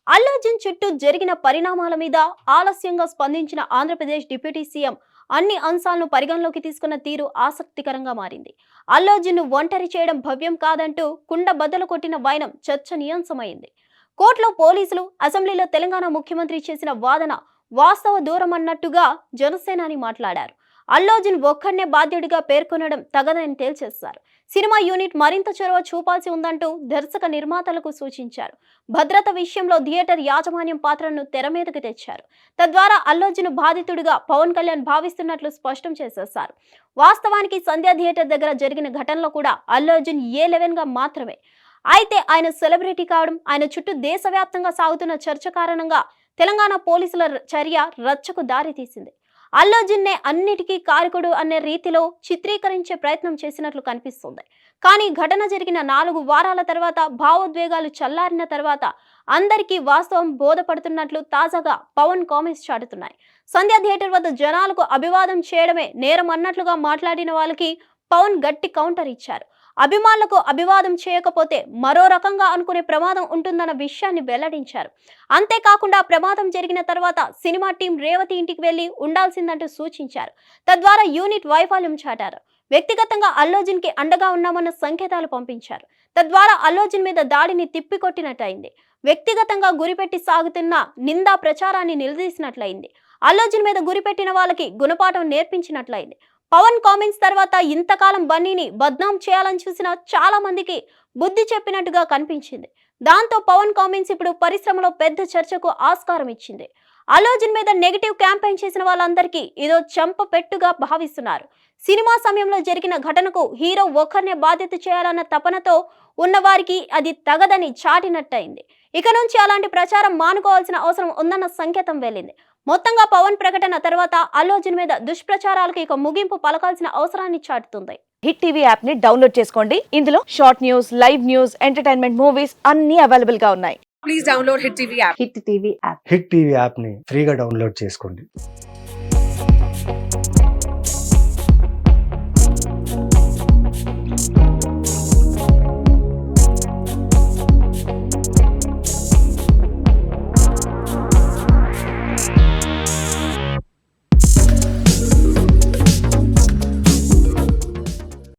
అల్లు అర్జున్ చుట్టూ జరిగిన పరిణామాల మీద ఆలస్యంగా స్పందించిన ఆంధ్రప్రదేశ్ డిప్యూటీ సీఎం అన్ని అంశాలను పరిగణలోకి తీసుకున్న తీరు ఆసక్తికరంగా మారింది. అల్లు అర్జున్ ను ఒంటరి చేయడం భవ్యం కాదంటూ కుండ బద్దలు కొట్టిన వైనం చర్చనీయాంశమైంది. కోర్టులో పోలీసులు, అసెంబ్లీలో తెలంగాణ ముఖ్యమంత్రి చేసిన వాదన వాస్తవ దూరం అన్నట్టుగా జనసేనాని మాట్లాడారు. అల్లు అర్జున్ ఒక్కడనే బాధ్యుడిగా పేర్కొనడం తగదని తేల్చేశారు. సినిమా యూనిట్ మరింత చొరవ చూపాల్సి ఉందంటూ దర్శక నిర్మాతలకు సూచించారు. భద్రత విషయంలో థియేటర్ యాజమాన్యం పాత్రను తెర మీదకి తెచ్చారు. తద్వారా అల్లు అర్జున్ బాధితుడిగా పవన్ కళ్యాణ్ భావిస్తున్నట్లు స్పష్టం చేసేశారు. వాస్తవానికి సంధ్యా థియేటర్ దగ్గర జరిగిన ఘటనలో కూడా అల్లు అర్జున్ A11 గా మాత్రమే. అయితే ఆయన సెలబ్రిటీ కావడం, ఆయన చుట్టూ దేశవ్యాప్తంగా సాగుతున్న చర్చ కారణంగా తెలంగాణ పోలీసుల చర్య రచ్చకు దారితీసింది. అల్లు అర్జున్ నే అన్నిటికీ కారకుడు అనే రీతిలో చిత్రీకరించే ప్రయత్నం చేసినట్లు కనిపిస్తుంది. కానీ ఘటన జరిగిన 4 వారాల తర్వాత, భావోద్వేగాలు చల్లారిన తర్వాత అందరికీ వాస్తవం బోధపడుతున్నట్లు తాజాగా పవన్ కామెంట్స్ చాటుతున్నాయి. సంధ్యా థియేటర్ వద్ద జనాలకు అభివాదం చేయడమే నేరం అన్నట్లుగా మాట్లాడిన వాళ్ళకి పవన్ గట్టి కౌంటర్ ఇచ్చారు. అభిమానులకు అభివాదం చేయకపోతే మరో రకంగా అనుకునే ప్రమాదం ఉంటుందన్న విషయాన్ని వెల్లడించారు. అంతేకాకుండా ప్రమాదం జరిగిన తర్వాత సినిమా టీం రేవతి ఇంటికి వెళ్లి ఉండాల్సిందంటూ సూచించారు. తద్వారా యూనిట్ వైఫల్యం చాటారు. వ్యక్తిగతంగా అల్లు అర్జున్ కి అండగా ఉన్నామన్న సంకేతాలు పంపించారు. తద్వారా అల్లు అర్జున్ మీద దాడిని తిప్పికొట్టినట్టయింది. వ్యక్తిగతంగా గురిపెట్టి సాగుతున్న నిందా ప్రచారాన్ని నిలదీసినట్లయింది. అల్లు అర్జున్ మీద గురిపెట్టిన వాళ్ళకి గుణపాఠం నేర్పించినట్లయింది. పవన్ కామెంట్స్ తర్వాత ఇంతకాలం బన్నీని బద్నాం చేయాలని చూసిన చాలా మందికి బుద్ధి చెప్పినట్టుగా కనిపించింది. దాంతో పవన్ కామెంట్స్ ఇప్పుడు పరిశ్రమలో పెద్ద చర్చకు ఆస్కారం ఇచ్చింది. అల్లు అర్జున్ మీద నెగిటివ్ క్యాంపెయిన్ చేసిన వాళ్ళందరికీ ఇదో చెంప పెట్టుగా భావిస్తున్నారు. సినిమా సమయంలో జరిగిన ఘటనకు హీరో ఒక్కరినే బాధ్యత చేయాలన్న తపనతో ఉన్నవారికి అది తగదని చాటినట్టయింది. ఇక నుంచి అలాంటి ప్రచారం మానుకోవాల్సిన అవసరం ఉందన్న సంకేతం వెళ్ళింది. మొత్తంగా పవన్ ప్రకటన తర్వాత అల్లు అర్జున్ మీద దుష్ప్రచారాలకు ఇక ముగింపు పలకాల్సిన అవసరాన్ని చాటుతుంది. హిట్ టీవీ యాప్ ని డౌన్లోడ్ చేసుకోండి. ఇందులో short news, live news, entertainment movies అన్ని అవైలబుల్ గా ఉన్నాయి. Please download Hit TV app. Hit TV app hit TV యాప్ని ఫ్రీగా డౌన్లోడ్ చేసుకోండి.